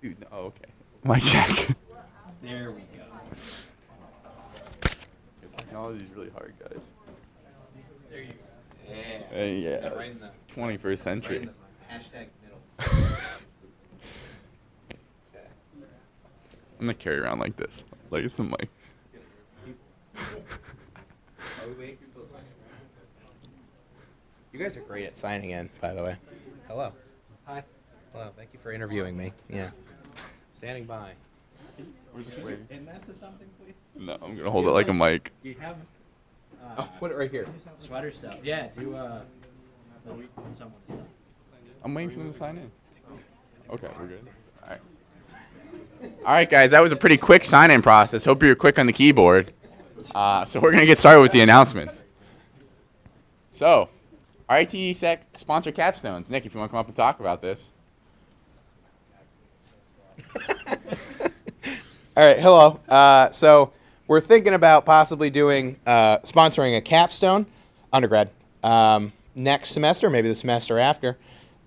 Dude, no, okay. Mic check. There we go. Technology is really hard, guys. There you go. Yeah. Hey, yeah. Right in the 21st century. right in the hashtag middle. Okay. I'm gonna carry around like this, like it's a mic. You guys are great at signing in, by the way. Hello. Hi. Hello. Thank you for interviewing me. Yeah. Standing by. We're just waiting. And that to something, please. No, I'm gonna hold it like a mic. Do you have Oh, put it right here. sweater stuff? Yeah, do no, we want someone stuff. I'm waiting for them to sign in. Okay, we're good. All right. All right, guys, that was a pretty quick sign-in process. Hope you were quick on the keyboard. So we're gonna get started with the announcements. So, RITSec sponsor capstones. Nick, if you want to come up and talk about this. All right. Hello. So we're thinking about possibly doing sponsoring a capstone undergrad next semester, maybe the semester after,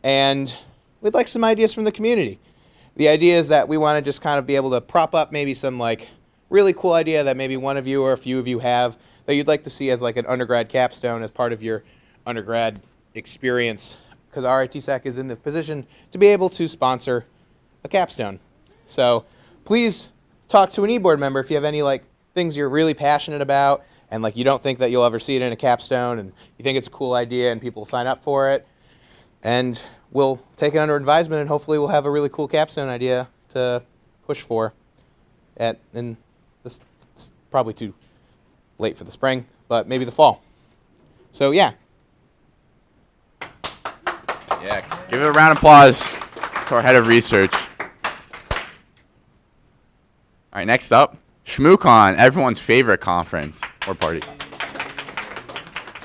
and we'd like some ideas from the community. The idea is that we want to just kind of be able to prop up maybe some like really cool idea that maybe one of you or a few of you have that you'd like to see as like an undergrad capstone as part of your undergrad experience, because RITSec is in the position to be able to sponsor a capstone. So please talk to an e-board member if you have any like things you're really passionate about and like you don't think that you'll ever see it in a capstone and you think it's a cool idea and people will sign up for it. And we'll take it under advisement and hopefully we'll have a really cool capstone idea to push for in this. It's probably too late for the spring, but maybe the fall. So yeah. Yeah, give it a round of applause to our head of research. All right, next up, ShmooCon, everyone's favorite conference or party.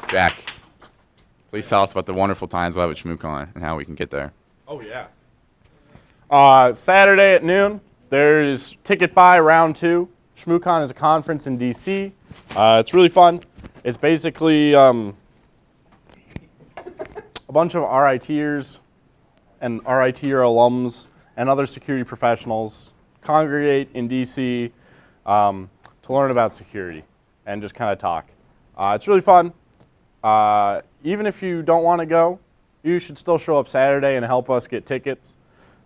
Jack, please tell us about the wonderful times we'll have at ShmooCon and how we can get there. Oh, yeah. Saturday at noon, there's ticket buy round 2. ShmooCon is a conference in D.C. It's really fun. It's basically a bunch of RITers and RITer alums and other security professionals congregate in D.C. To learn about security and just kind of talk. It's really fun. Even if you don't want to go, you should still show up Saturday and help us get tickets.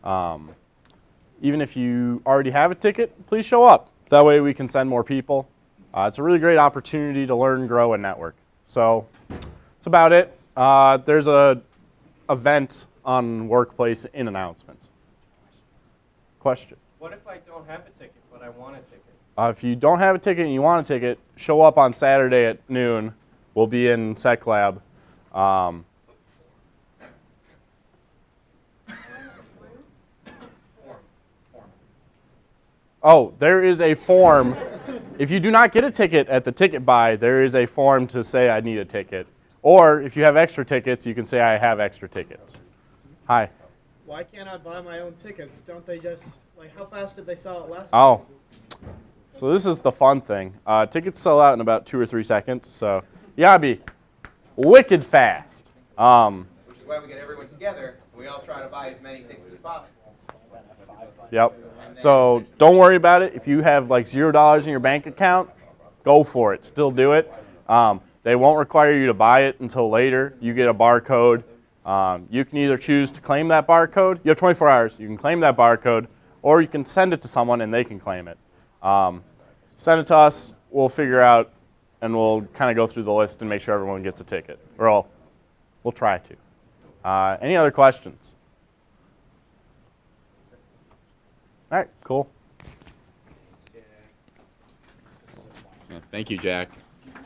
Even if you already have a ticket, please show up. That way we can send more people. It's a really great opportunity to learn, grow, and network. So that's about it. There's a event on Workplace in announcements. Question? What if I don't have a ticket, but I want a ticket? If you don't have a ticket and you want a ticket, show up on Saturday at noon. We'll be in SecLab. Oh, there is a form. If you do not get a ticket at the ticket buy, there is a form to say I need a ticket. Or if you have extra tickets, you can say I have extra tickets. Hi. Why can't I buy my own tickets? Don't they just, like, how fast did they sell it last Oh. So this is the fun thing. Tickets sell out in about 2 or 3 seconds, so you gotta be wicked fast. Which is why we get everyone together and we all try to buy as many tickets as possible. Yep. So don't worry about it. If you have like $0 in your bank account, go for it. Still do it. They won't require you to buy it until later. You get a barcode. You can either choose to claim that barcode. You have 24 hours. You can claim that barcode, or you can send it to someone and they can claim it. Send it to us. We'll figure out, and we'll kind of go through the list and make sure everyone gets a ticket. Or we'll try to. Any other questions? All right, cool. Yeah, thank you, Jack.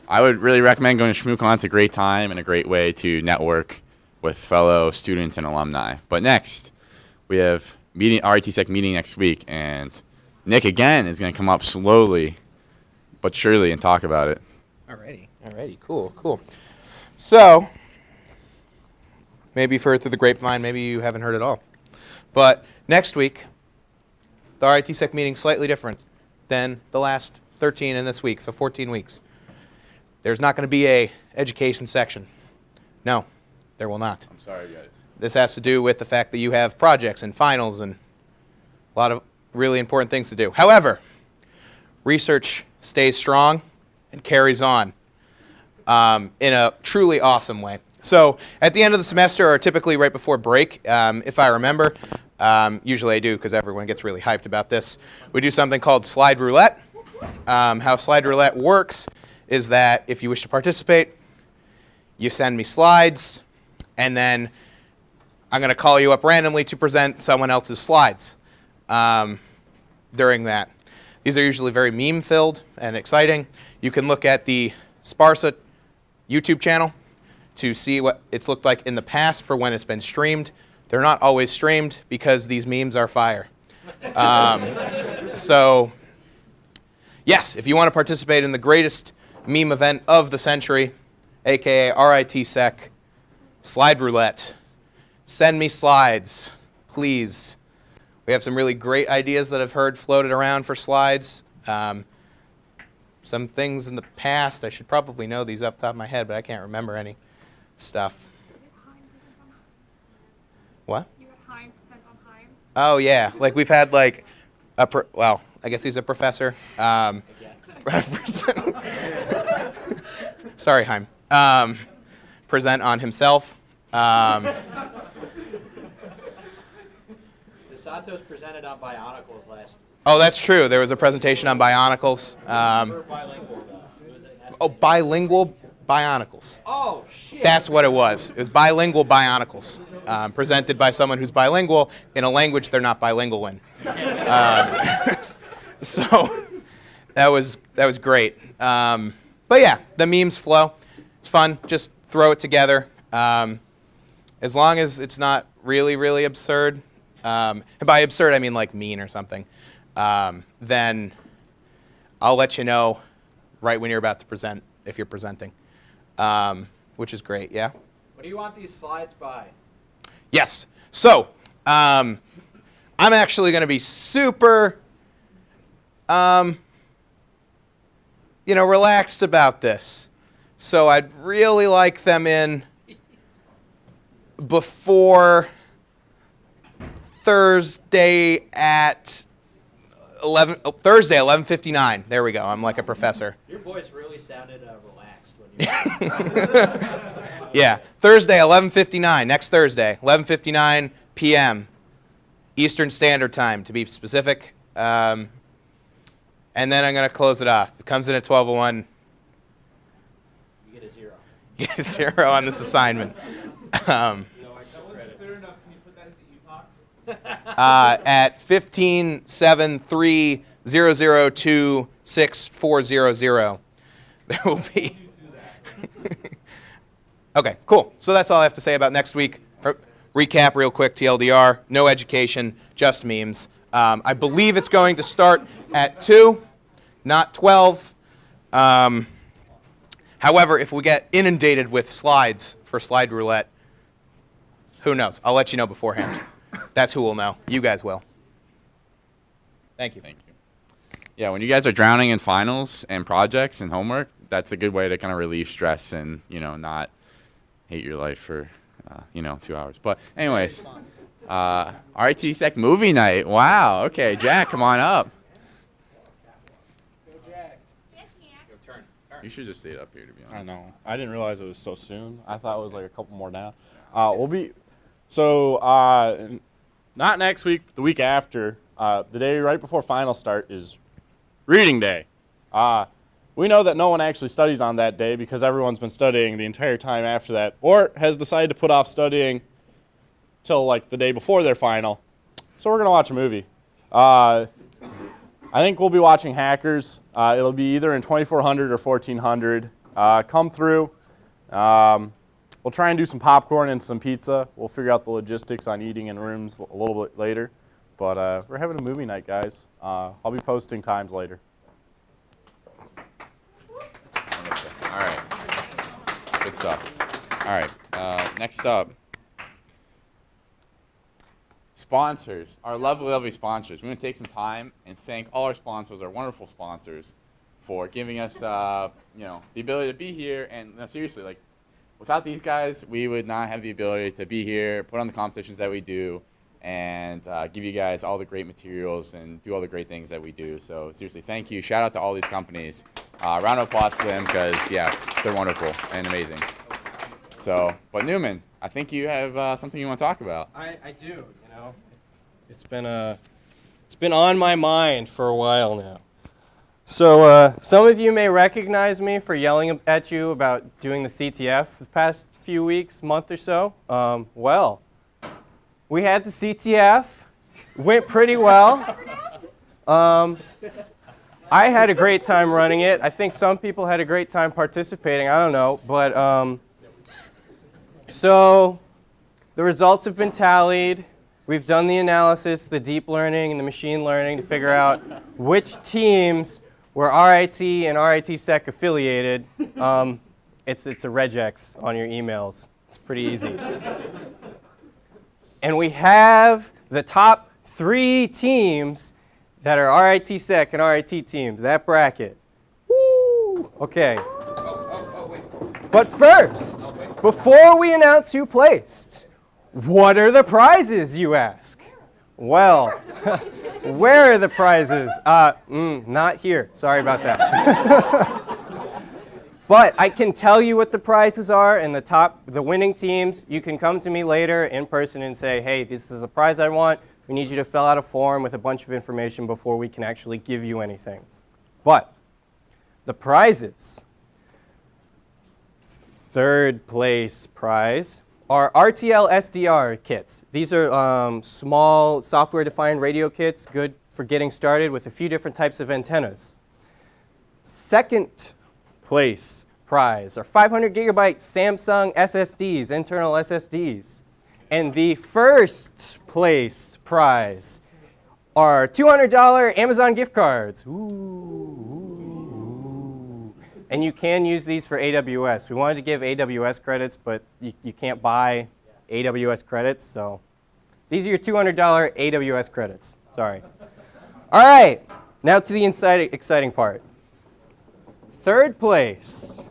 I would really recommend going to ShmooCon. It's a great time and a great way to network with fellow students and alumni. But next, we have RITSec meeting next week, and Nick again is going to come up slowly but surely and talk about it. Alrighty, cool. So, maybe you've heard through the grapevine, maybe you haven't heard at all. But next week, the RITSec meeting's slightly different than the last 13 in this week, so 14 weeks. There's not going to be a education section. No, there will not. I'm sorry, guys. This has to do with the fact that you have projects and finals and A lot of really important things to do. However, research stays strong and carries on in a truly awesome way. So at the end of the semester, or typically right before break, if I remember, usually I do because everyone gets really hyped about this, we do something called slide roulette. How slide roulette works is that if you wish to participate, you send me slides, and then I'm going to call you up randomly to present someone else's slides during that. These are usually very meme-filled and exciting. You can look at the Sparsa YouTube channel to see what it's looked like in the past for when it's been streamed. They're not always streamed because these memes are fire. So, yes, if you want to participate in the greatest meme event of the century, aka RITSEC, slide roulette, send me slides, please. We have some really great ideas that I've heard floated around for slides. Some things in the past, I should probably know these off the top of my head, but I can't remember any stuff. What? You had Heim present on Heim. Oh, yeah. Like, we've had, like, well, I guess he's a professor. Sorry, Heim. Present on himself. DeSantos presented on Bionicles last. Oh, that's true. There was a presentation on Bionicles. We're bilingual though. It was an Oh, bilingual Bionicles. Oh shit. That's what it was. It was bilingual Bionicles, presented by someone who's bilingual in a language they're not bilingual in. So that was great. But yeah, the memes flow. It's fun. Just throw it together. As long as it's not really, really absurd. And by absurd, I mean like mean or something. Then I'll let you know right when you're about to present, if you're presenting. Which is great, yeah? What do you want these slides by? Yes. So, I'm actually going to be super, relaxed about this. So I'd really like them in before Thursday at 11:59. There we go. I'm like a professor. Your voice really sounded relaxed when you. Yeah, Thursday, 11:59. Next Thursday, 11:59 p.m. Eastern Standard Time, to be specific. And then I'm gonna close it off. It comes in at 12:01. You get a 0. You get a 0 on this assignment. At 1573002640. There will be. Okay, cool. So that's all I have to say about next week. Recap real quick, TLDR. No education, just memes. I believe it's going to start at 2, not 12. However, if we get inundated with slides for slide roulette, who knows? I'll let you know beforehand. That's who will know. You guys will. Thank you. Thank you. Yeah, when you guys are drowning in finals and projects and homework, that's a good way to kind of relieve stress and, not hate your life for, 2 hours. But anyways, RITSEC movie night. Wow. Okay, Jack, come on up. You should just stay up here, to be honest. I know. I didn't realize it was so soon. I thought it was like a couple more down. Not next week, the week after. The day right before final start is reading day. We know that no one actually studies on that day because everyone's been studying the entire time after that, or has decided to put off studying till like the day before their final. So we're gonna watch a movie. I think we'll be watching Hackers. It'll be either in 2400 or 1400. Come through. We'll try and do some popcorn and some pizza. We'll figure out the logistics on eating in rooms a little bit later. But we're having a movie night, guys. I'll be posting times later. All right. Good stuff. All right. Next up, sponsors. Our lovely, lovely sponsors. We're going to take some time and thank all our sponsors, our wonderful sponsors, for giving us, the ability to be here. And no, seriously, without these guys, we would not have the ability to be here, put on the competitions that we do, and give you guys all the great materials and do all the great things that we do. So seriously, thank you. Shout out to all these companies. Round of applause for them because, yeah, they're wonderful and amazing. So, but Newman, I think you have something you want to talk about. I do, you know. It's been on my mind for a while now. So some of you may recognize me for yelling at you about doing the CTF the past few weeks, month or so. Well, we had the CTF, went pretty well. I had a great time running it. I think some people had a great time participating. I don't know, but so the results have been tallied. We've done the analysis, the deep learning and the machine learning to figure out which teams were RIT and RITSec affiliated. It's a regex on your emails. It's pretty easy. And we have the top 3 teams that are RITSec and RIT teams, that bracket. Woo! Okay. But first, before we announce who placed, what are the prizes, you ask? Well, where are the prizes? Not here. Sorry about that. But I can tell you what the prizes are, and the winning teams, you can come to me later in person and say, hey, this is the prize I want. We need you to fill out a form with a bunch of information before we can actually give you anything. But the prizes, 3rd place prize, are RTL SDR kits. These are small software-defined radio kits, good for getting started with a few different types of antennas. 2nd place prize are 500 gigabyte Samsung SSDs, internal SSDs. And the 1st place prize are $200 Amazon gift cards. Ooh. And you can use these for AWS. We wanted to give AWS credits, but you can't buy AWS credits, so these are your $200 AWS credits. Sorry. All right, now to the exciting part. 3rd place.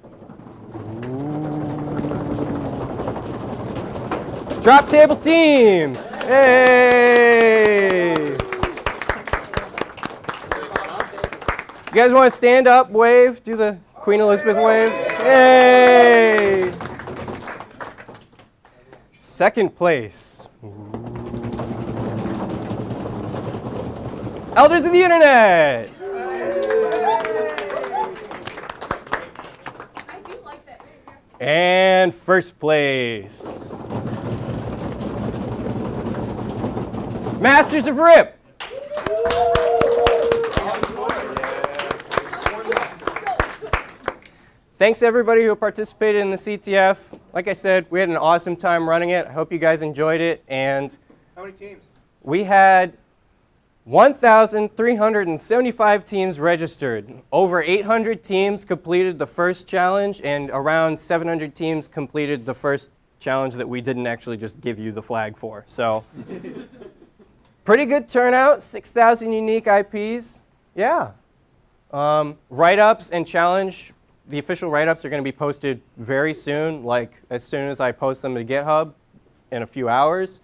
Drop table teams. Hey! You guys want to stand up, wave, do the Queen Elizabeth wave? Hey! 2nd place. Elders of the Internet. And 1st place. Masters of RIP. Thanks everybody who participated in the CTF. Like I said, we had an awesome time running it. I hope you guys enjoyed it. And How many teams? we had 1,375 teams registered. Over 800 teams completed the first challenge, and around 700 teams completed the first challenge that we didn't actually just give you the flag for. So, pretty good turnout, 6,000 unique IPs. Yeah. Write-ups and challenge, the official write-ups are going to be posted very soon, like as soon as I post them to GitHub in a few hours.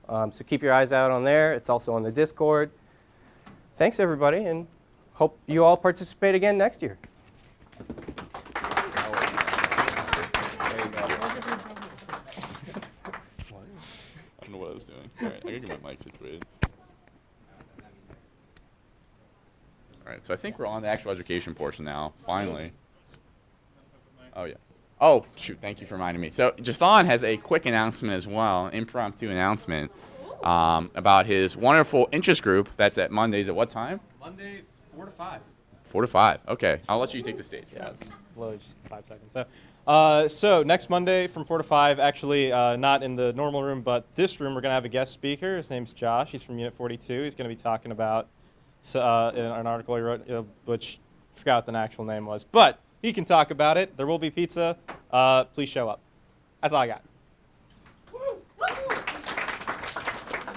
So keep your eyes out on there. It's also on the Discord. Thanks, everybody, and hope you all participate again next year. I don't know what I was doing. All right, I gotta get my mic situated. All right, so I think we're on the actual education portion now, finally. Oh, yeah. Oh, shoot, thank you for reminding me. So Jathan has a quick announcement as well, impromptu announcement, about his wonderful interest group that's at Mondays at what time? Monday, 4 to 5. 4 to 5. Okay, I'll let you take the stage. Yeah, it's literally just 5 seconds. So next Monday from 4 to 5, actually not in the normal room, but this room, we're going to have a guest speaker. His name's Josh. He's from Unit 42. He's going to be talking about an article he wrote, which I forgot what the actual name was. But he can talk about it. There will be pizza. Please show up. That's all I got.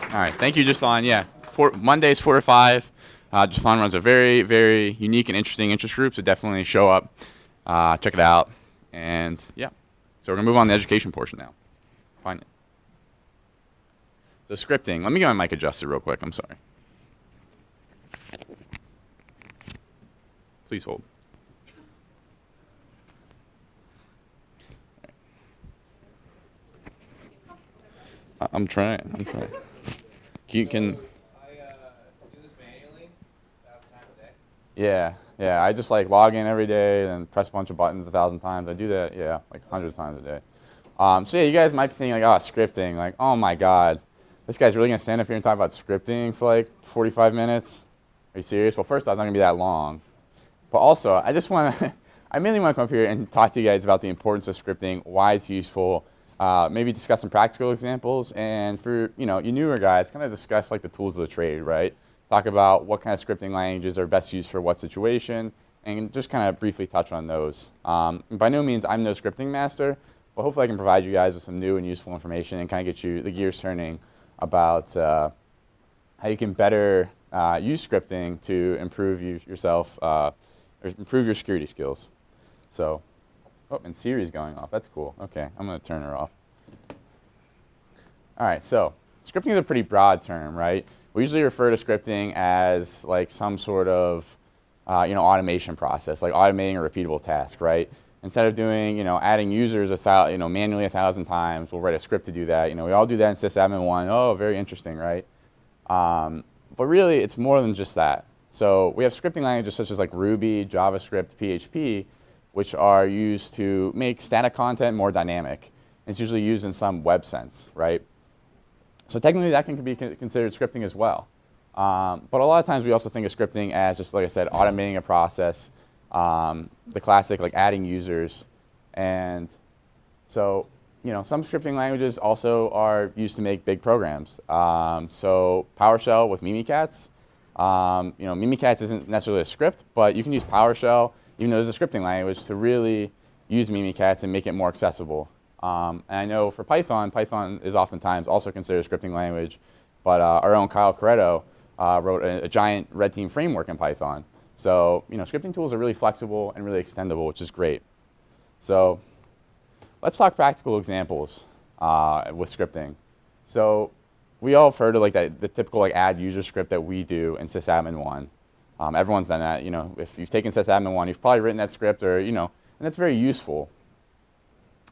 All right, thank you, Jathan. Yeah, Mondays 4 to 5. Jathan runs a very, very unique and interesting interest group, so definitely show up, check it out, and yeah. So we're gonna move on to the education portion now. Fine. So scripting. Let me get my mic adjusted real quick. I'm sorry. Please hold. I'm trying. You can. Do this manually 1,000 times a day? Yeah. I just like log in every day and press a bunch of buttons 1,000 times. I do that, yeah, like hundreds of times a day. So yeah, you guys might be thinking like, oh, scripting. Like, oh my God, this guy's really gonna stand up here and talk about scripting for like 45 minutes? Are you serious? Well, first off, it's not gonna be that long. But also, I just wanna, I mainly wanna come up here and talk to you guys about the importance of scripting, why it's useful, maybe discuss some practical examples, and for you newer guys, kind of discuss like the tools of the trade, right? Talk about what kind of scripting languages are best used for what situation, and just kind of briefly touch on those. By no means I'm no scripting master, but hopefully I can provide you guys with some new and useful information and kind of get you the gears turning about how you can better use scripting to improve yourself, or improve your security skills. So. Oh, and Siri's going off. That's cool. Okay, I'm going to turn her off. All right, so scripting is a pretty broad term, right? We usually refer to scripting as like some sort of automation process, like automating a repeatable task, right? Instead of doing adding users manually 1,000 times, we'll write a script to do that. We all do that in sysadmin 1. Oh, very interesting, right? But really, it's more than just that. So we have scripting languages such as like Ruby, JavaScript, PHP, which are used to make static content more dynamic. It's usually used in some web sense, right? So technically that can be considered scripting as well. But a lot of times we also think of scripting as just, like I said, automating a process, the classic like adding users. And so, some scripting languages also are used to make big programs. So PowerShell with Mimikatz. Mimikatz isn't necessarily a script, but you can use PowerShell, even though there's a scripting language, to really use Mimikatz and make it more accessible. And I know for Python is oftentimes also considered a scripting language, but our own Kyle Corretto wrote a giant red team framework in Python. So scripting tools are really flexible and really extendable, which is great. So let's talk practical examples with scripting. So we all have heard of like the typical like add user script that we do in sysadmin 1. Everyone's done that. If you've taken sysadmin 1, you've probably written that script, or and it's very useful.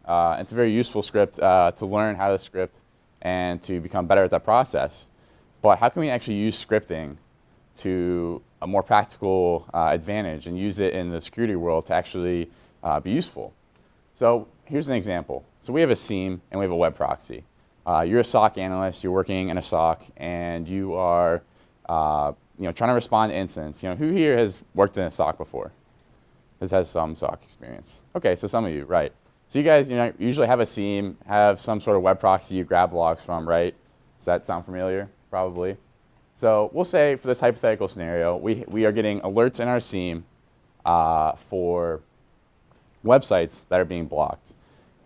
It's a very useful script to learn how to script and to become better at that process. But how can we actually use scripting to a more practical advantage and use it in the security world to actually be useful? So here's an example. So we have a SIEM and we have a web proxy. You're a SOC analyst. You're working in a SOC, and you are trying to respond to incidents. Who here has worked in a SOC before? Has some SOC experience? Okay, so some of you, right. So you guys usually have a SIEM, have some sort of web proxy you grab logs from, right? Does that sound familiar? Probably. So we'll say for this hypothetical scenario, we are getting alerts in our SIEM for websites that are being blocked.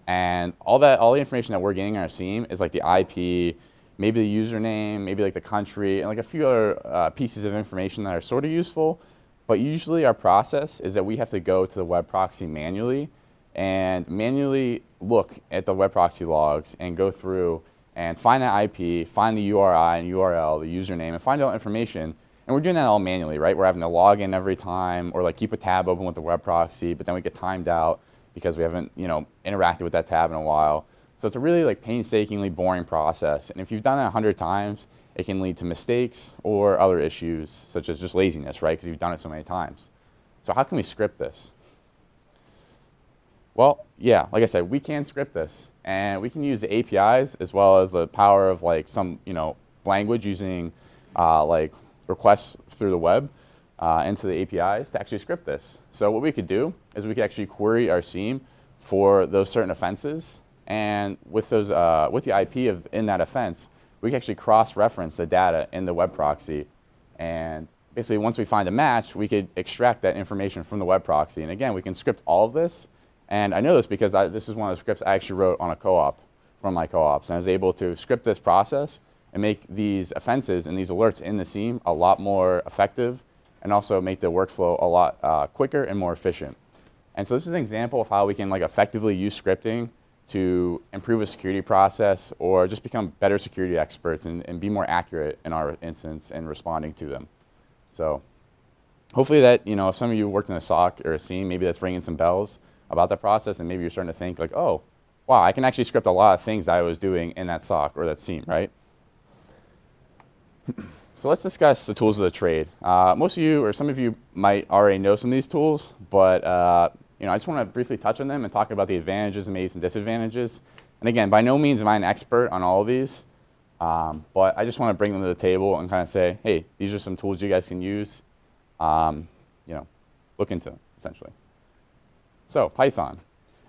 And all the information that we're getting in our SIEM is like the IP, maybe the username, maybe like the country, and like a few other pieces of information that are sort of useful. But usually our process is that we have to go to the web proxy manually and manually look at the web proxy logs and go through and find that IP, find the URI and URL, the username, and find out information. And we're doing that all manually, right? We're having to log in every time, or like keep a tab open with the web proxy, but then we get timed out because we haven't interacted with that tab in a while. So it's a really like painstakingly boring process. And if you've done that 100 times, it can lead to mistakes or other issues, such as just laziness, right? Because you've done it so many times. So how can we script this? Well, yeah, like I said, we can script this. And we can use the APIs as well as the power of like some language using like requests through the web into the APIs to actually script this. So what we could do is we could actually query our SIEM for those certain offenses. And with those, with the IP in that offense, we can actually cross-reference the data in the web proxy. And basically, once we find a match, we could extract that information from the web proxy. And again, we can script all of this. And I know this because this is one of the scripts I actually wrote on a co-op from my co-ops. And I was able to script this process and make these offenses and these alerts in the SIEM a lot more effective, and also make the workflow a lot quicker and more efficient. And so this is an example of how we can like effectively use scripting to improve a security process or just become better security experts and be more accurate in our instance and responding to them. So hopefully that, you know, if some of you worked in a SOC or a SIEM, maybe that's ringing some bells about that process, and maybe you're starting to think like, oh, wow, I can actually script a lot of things I was doing in that SOC or that SIEM, right? So let's discuss the tools of the trade. Most of you, or some of you, might already know some of these tools, but you know, I just want to briefly touch on them and talk about the advantages and maybe some disadvantages. And again, by no means am I an expert on all of these, but I just want to bring them to the table and kind of say, hey, these are some tools you guys can use. You know, look into them, essentially. So Python.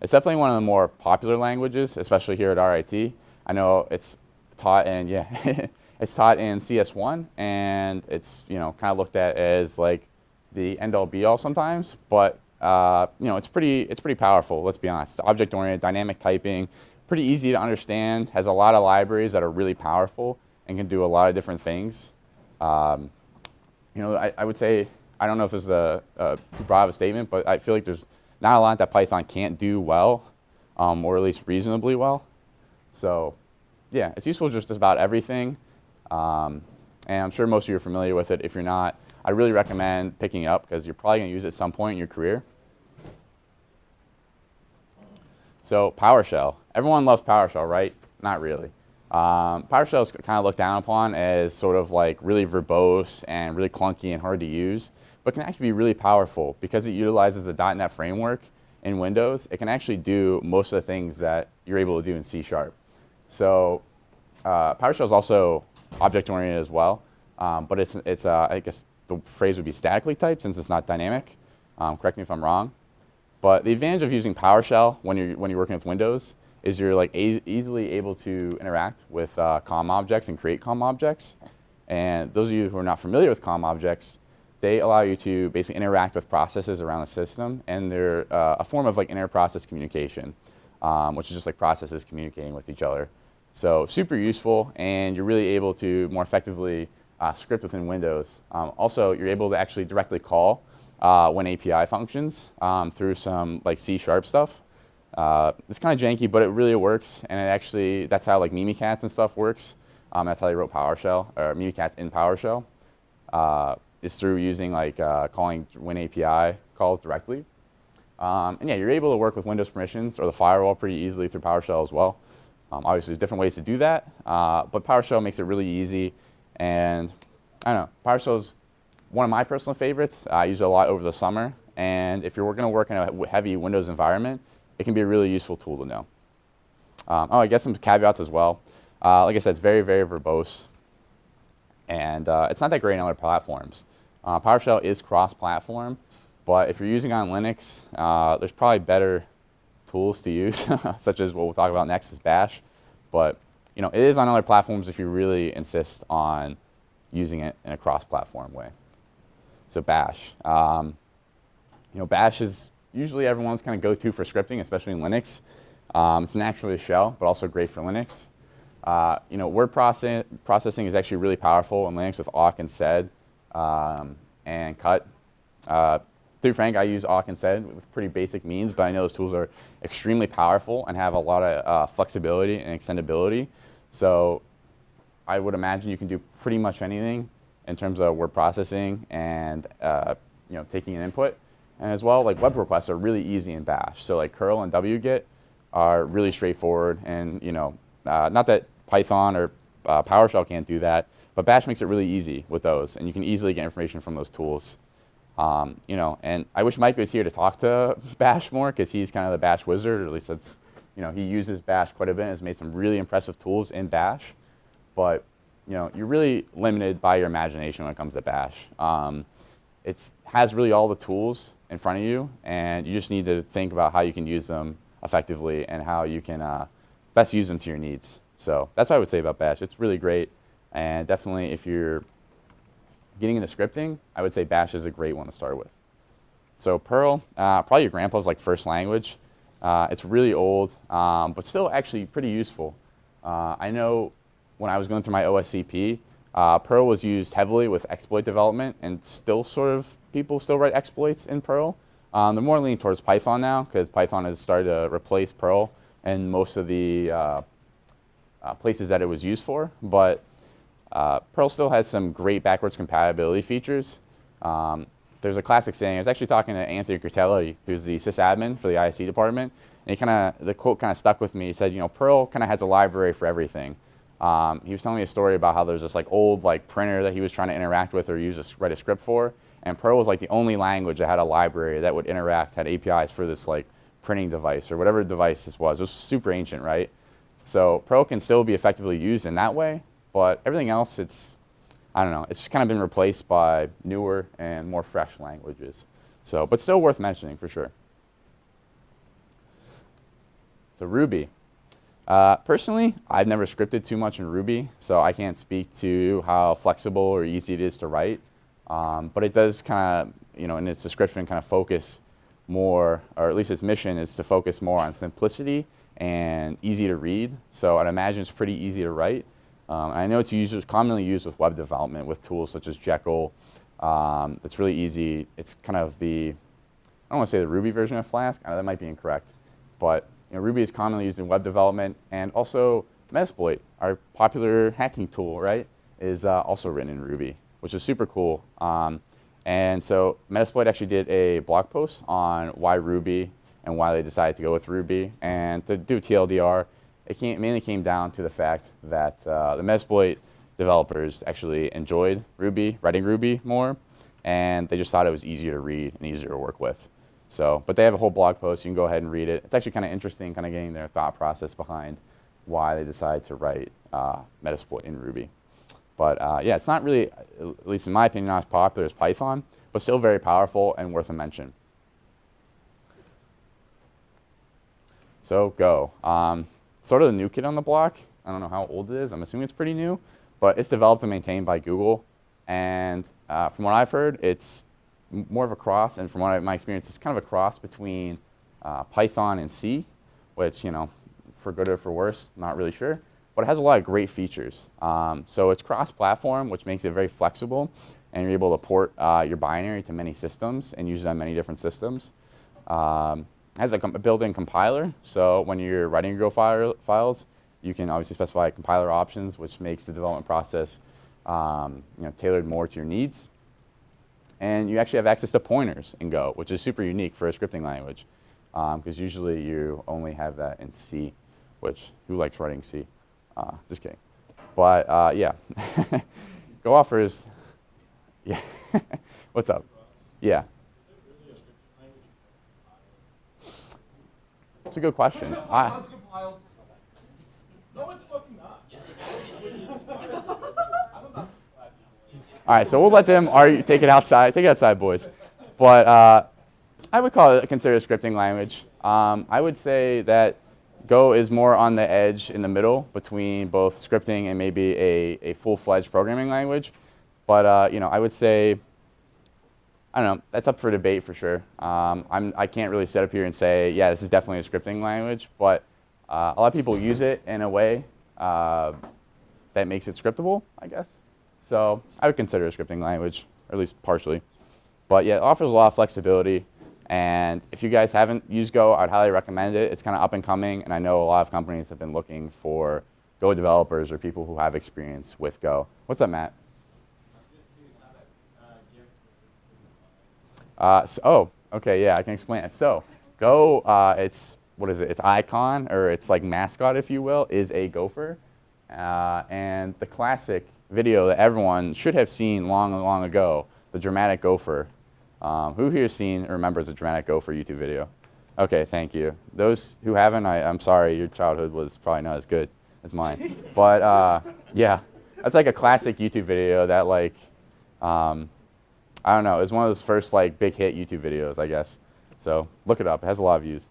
It's definitely one of the more popular languages, especially here at RIT. I know it's taught in, it's taught in CS1, and it's, you know, kind of looked at as like the end-all be-all sometimes, but you know, it's pretty powerful, let's be honest. Object-oriented, dynamic typing, pretty easy to understand, has a lot of libraries that are really powerful and can do a lot of different things. You know, I would say, I don't know if this is too broad of a statement, but I feel like there's not a lot that Python can't do well, or at least reasonably well. So yeah, it's useful just about everything. And I'm sure most of you are familiar with it. If you're not, I really recommend picking it up because you're probably going to use it at some point in your career. So PowerShell. Everyone loves PowerShell, right? Not really. PowerShell is kind of looked down upon as sort of like really verbose and really clunky and hard to use, but can actually be really powerful because it utilizes the .NET framework in Windows. It can actually do most of the things that you're able to do in C#. So PowerShell is also object-oriented as well, but it's I guess the phrase would be statically typed since it's not dynamic. Correct me if I'm wrong. But the advantage of using PowerShell when you're working with Windows is you're like easily able to interact with COM objects and create COM objects. And those of you who are not familiar with COM objects, they allow you to basically interact with processes around the system, and they're a form of like inter-process communication, which is just like processes communicating with each other. So super useful, and you're really able to more effectively script within Windows. Also, you're able to actually directly call WinAPI functions through some like C# stuff. It's kind of janky, but it really works, and it actually, that's how like Mimikatz and stuff works. That's how they wrote PowerShell, or Mimikatz in PowerShell, is through using like calling WinAPI calls directly. And yeah, you're able to work with Windows permissions or the firewall pretty easily through PowerShell as well. Obviously, there's different ways to do that, but PowerShell makes it really easy. And I don't know, PowerShell is one of my personal favorites. I use it a lot over the summer, and if you're going to work in a heavy Windows environment, it can be a really useful tool to know. I guess some caveats as well. Like I said, it's very, very verbose, and it's not that great on other platforms. PowerShell is cross-platform, but if you're using it on Linux, there's probably better tools to use, such as what we'll talk about next is Bash. But you know, it is on other platforms if you really insist on using it in a cross-platform way. So Bash. You know, Bash is usually everyone's kind of go-to for scripting, especially in Linux. It's naturally a shell, but also great for Linux. You know, word processing is actually really powerful in Linux with awk and sed and cut. To be frank, I use awk and sed with pretty basic means, but I know those tools are extremely powerful and have a lot of flexibility and extendability. So I would imagine you can do pretty much anything in terms of word processing and you know, taking an input. And as well, like web requests are really easy in Bash. So like curl and wget are really straightforward, and you know, not that Python or PowerShell can't do that, but Bash makes it really easy with those, and you can easily get information from those tools. You know, and I wish Mike was here to talk to Bash more, because he's kind of the Bash wizard, or at least that's, you know, he uses Bash quite a bit and has made some really impressive tools in Bash. But you know, you're really limited by your imagination when it comes to Bash. It has really all the tools in front of you, and you just need to think about how you can use them effectively and how you can best use them to your needs. So that's what I would say about Bash. It's really great, and definitely if you're getting into scripting, I would say Bash is a great one to start with. So Perl, probably your grandpa's like first language. It's really old, but still actually pretty useful. I know when I was going through my OSCP, Perl was used heavily with exploit development, and still sort of people still write exploits in Perl. They're more leaning towards Python now, because Python has started to replace Perl and most of the places that it was used for, but Perl still has some great backwards compatibility features. There's a classic saying. I was actually talking to Anthony Curtelli, who's the sysadmin for the ISC department, and the quote kind of stuck with me. He said, Perl kind of has a library for everything. He was telling me a story about how there's this old printer that he was trying to interact with or write a script for, and Perl was the only language that had a library that would interact, had APIs for this printing device or whatever device this was. It was super ancient, right? So Perl can still be effectively used in that way, but everything else, I don't know, it's just kind of been replaced by newer and more fresh languages. So, but still worth mentioning for sure. So Ruby. Personally, I've never scripted too much in Ruby, so I can't speak to how flexible or easy it is to write. But it does kind of, in its description, kind of focus more, or at least its mission is to focus more on simplicity and easy to read. So I'd imagine it's pretty easy to write. I know it's commonly used with web development with tools such as Jekyll. It's really easy. It's kind of I don't want to say the Ruby version of Flask. That might be incorrect. But Ruby is commonly used in web development, and also Metasploit, our popular hacking tool, right, is also written in Ruby, which is super cool. And so Metasploit actually did a blog post on why Ruby and why they decided to go with Ruby. And to do TLDR, it mainly came down to the fact that the Metasploit developers actually enjoyed Ruby, writing Ruby more, and they just thought it was easier to read and easier to work with. So, but they have a whole blog post. You can go ahead and read it. It's actually kind of interesting, kind of getting their thought process behind why they decided to write Metasploit in Ruby. But yeah, it's not really, at least in my opinion, not as popular as Python, but still very powerful and worth a mention. So Go. Sort of the new kid on the block. I don't know how old it is. I'm assuming it's pretty new, but it's developed and maintained by Google. And from what I've heard, it's more of a cross, and from my experience, it's kind of a cross between Python and C, which, for good or for worse, not really sure. But it has a lot of great features. So it's cross-platform, which makes it very flexible, and you're able to port your binary to many systems and use it on many different systems. It has a built-in compiler, so when you're writing your Go files, you can obviously specify compiler options, which makes the development process tailored more to your needs. And you actually have access to pointers in Go, which is super unique for a scripting language, because usually you only have that in C, which who likes writing C? Just kidding. But yeah, Go offers. Yeah. What's up? Yeah. It's a good question. All right, so we'll let them take it outside. Take it outside, boys. But I would consider it a scripting language. I would say that Go is more on the edge in the middle between both scripting and maybe a full-fledged programming language. But I would say, I don't know, that's up for debate for sure. I can't really sit up here and say, yeah, this is definitely a scripting language, but a lot of people use it in a way that makes it scriptable, I guess. So I would consider it a scripting language, or at least partially. But yeah, it offers a lot of flexibility. And if you guys haven't used Go, I'd highly recommend it. It's kind of up and coming, and I know a lot of companies have been looking for Go developers or people who have experience with Go. What's up, Matt? Okay, yeah, I can explain it. So Go, its icon, or its mascot, if you will, is a gopher. And the classic video that everyone should have seen long ago, the dramatic gopher. Who here has seen or remembers the dramatic gopher YouTube video? Okay, thank you. Those who haven't, I'm sorry, your childhood was probably not as good as mine. But yeah, that's a classic YouTube video that I don't know, it was one of those first big hit YouTube videos, I guess. So look it up, it has a lot of views.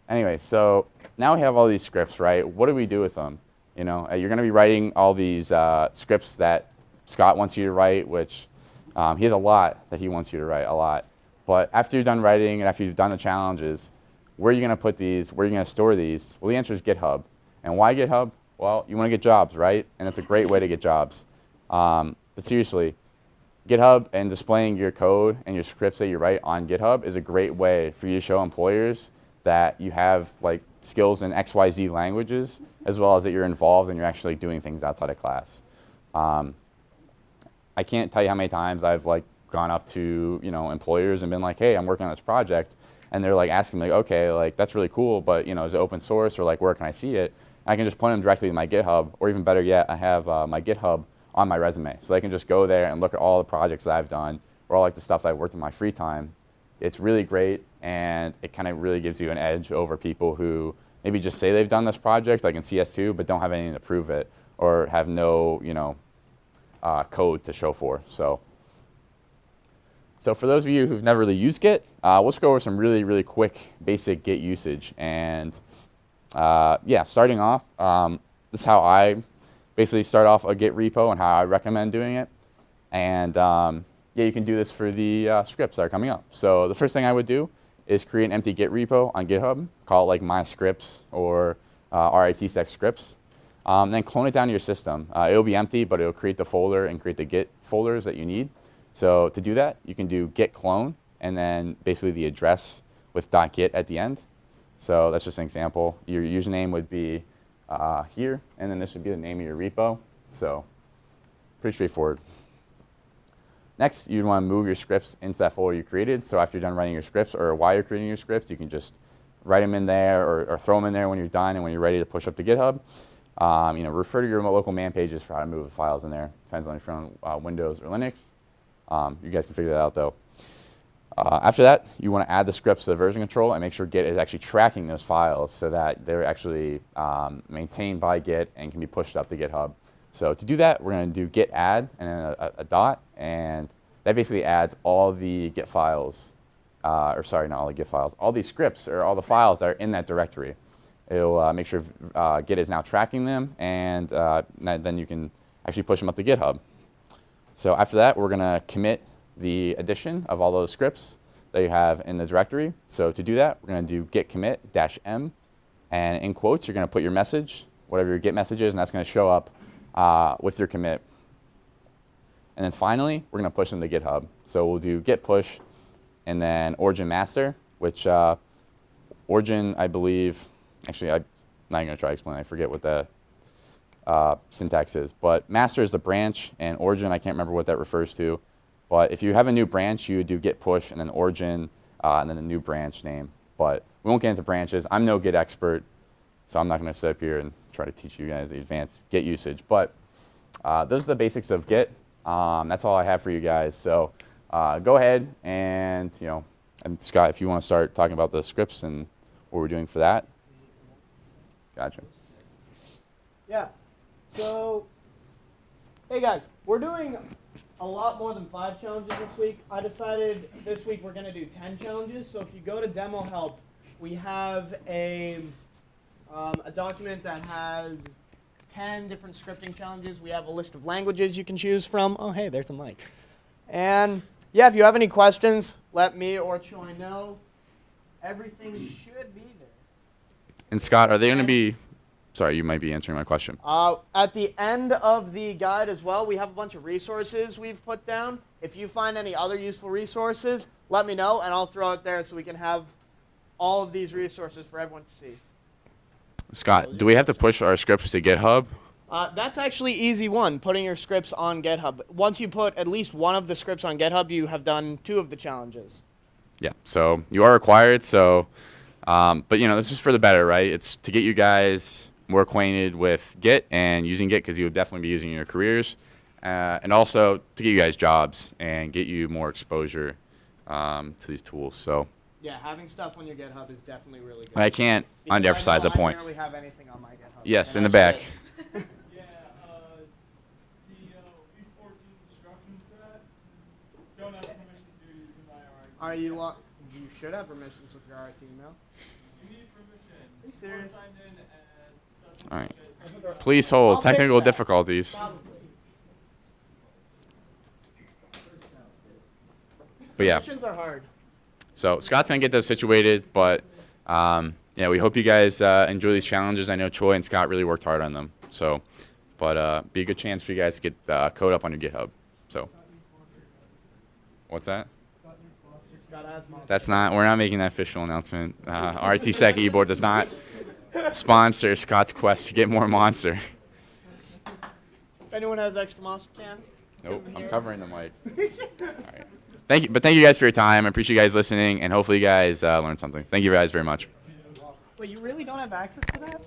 Anyway, so now we have all these scripts, right? What do we do with them? You're gonna be writing all these scripts that Scott wants you to write, which he has a lot that he wants you to write, a lot. But after you're done writing and after you've done the challenges, where are you gonna put these? Where are you gonna store these? Well, the answer is GitHub. And why GitHub? Well, you wanna get jobs, right? And it's a great way to get jobs. But seriously, GitHub and displaying your code and your scripts that you write on GitHub is a great way for you to show employers that you have skills in XYZ languages, as well as that you're involved and you're actually doing things outside of class. I can't tell you how many times I've like gone up to employers and been like, hey, I'm working on this project, and they're like asking me like, okay, like that's really cool, but is it open source, or like where can I see it? And I can just point them directly to my GitHub, or even better yet, I have my GitHub on my resume, so they can just go there and look at all the projects that I've done, or all like the stuff that I've worked in my free time. It's really great, and it kind of really gives you an edge over people who maybe just say they've done this project, like in CS2, but don't have anything to prove it, or have no code to show for. So for those of you who've never really used Git, we'll just go over some really, really quick basic Git usage. And yeah, starting off, this is how I basically start off a Git repo and how I recommend doing it. And yeah, you can do this for the scripts that are coming up. So the first thing I would do is create an empty Git repo on GitHub, call it like my scripts or RITSec scripts. Then clone it down to your system. It'll be empty, but it'll create the folder and create the Git folders that you need. So to do that, you can do git clone and then basically the address with .git at the end. So that's just an example. Your username would be here, and then this would be the name of your repo. So pretty straightforward. Next, you'd want to move your scripts into that folder you created. So after you're done writing your scripts, or while you're creating your scripts, you can just write them in there or throw them in there when you're done and when you're ready to push up to GitHub. Refer to your local man pages for how to move the files in there. Depends on if you're on Windows or Linux. You guys can figure that out though. After that, you want to add the scripts to the version control and make sure Git is actually tracking those files so that they're actually maintained by Git and can be pushed up to GitHub. So to do that, we're going to do git add and then a dot, and that basically adds all the Git files, or sorry, not all the Git files, all these scripts or all the files that are in that directory. It'll make sure Git is now tracking them, and then you can actually push them up to GitHub. So after that, we're going to commit the addition of all those scripts that you have in the directory. So to do that, we're going to do git commit -m, and in quotes, you're going to put your message, whatever your Git message is, and that's going to show up with your commit. And then finally, we're going to push them to GitHub. So we'll do git push and then origin master, which origin, I believe, actually, I'm not going to try to explain. I forget what the syntax is. But master is the branch, and origin, I can't remember what that refers to. But if you have a new branch, you would do git push and then origin and then the new branch name. But we won't get into branches. I'm no Git expert, so I'm not going to sit up here and try to teach you guys the advanced Git usage. But those are the basics of Git. That's all I have for you guys. So go ahead and, and Scott, if you want to start talking about the scripts and what we're doing for that. Gotcha. Yeah. So, hey guys, we're doing a lot more than 5 challenges this week. I decided this week we're going to do 10 challenges. So if you go to demo help, we have a document that has 10 different scripting challenges. We have a list of languages you can choose from. Oh, hey, there's a mic. And yeah, if you have any questions, let me or Choi know. Everything should be there. And Scott, are they going to be, sorry, you might be answering my question. At the end of the guide as well, we have a bunch of resources we've put down. If you find any other useful resources, let me know, and I'll throw it there so we can have all of these resources for everyone to see. Scott, do we have to push our scripts to GitHub? That's actually easy one, putting your scripts on GitHub. Once you put at least one of the scripts on GitHub, you have done 2 of the challenges. Yeah, so you are required, so, but this is for the better, right? It's to get you guys more acquainted with Git and using Git, because you would definitely be using it in your careers, and also to get you guys jobs and get you more exposure to these tools. So yeah, having stuff on your GitHub is definitely really good. I can't Because underemphasize the point. I barely have anything on my GitHub. Yes, And in the I back. should. Yeah, the V14 instruction set, don't have permission to use in my RIT. Are you you should have permissions with your RT email. You need permission. Are you serious? Signed in as such All right. and Please hold. I'll fix Technical that. difficulties. Probably. But yeah. Permissions are hard. So Scott's going to get those situated, but yeah, we hope you guys enjoy these challenges. I know Choi and Scott really worked hard on them. So, but be a good chance for you guys to get code up on your GitHub. So, what's that? Scott has mom. That's not, we're not making that official announcement. RTSec eBoard does not sponsor Scott's quest to get more Monster. If anyone has extra monster cans. Nope, I'm covering the mic. All right. Thank you guys for your time. I appreciate you guys listening, and hopefully you guys learned something. Thank you guys very much. Wait, you really don't have access to that?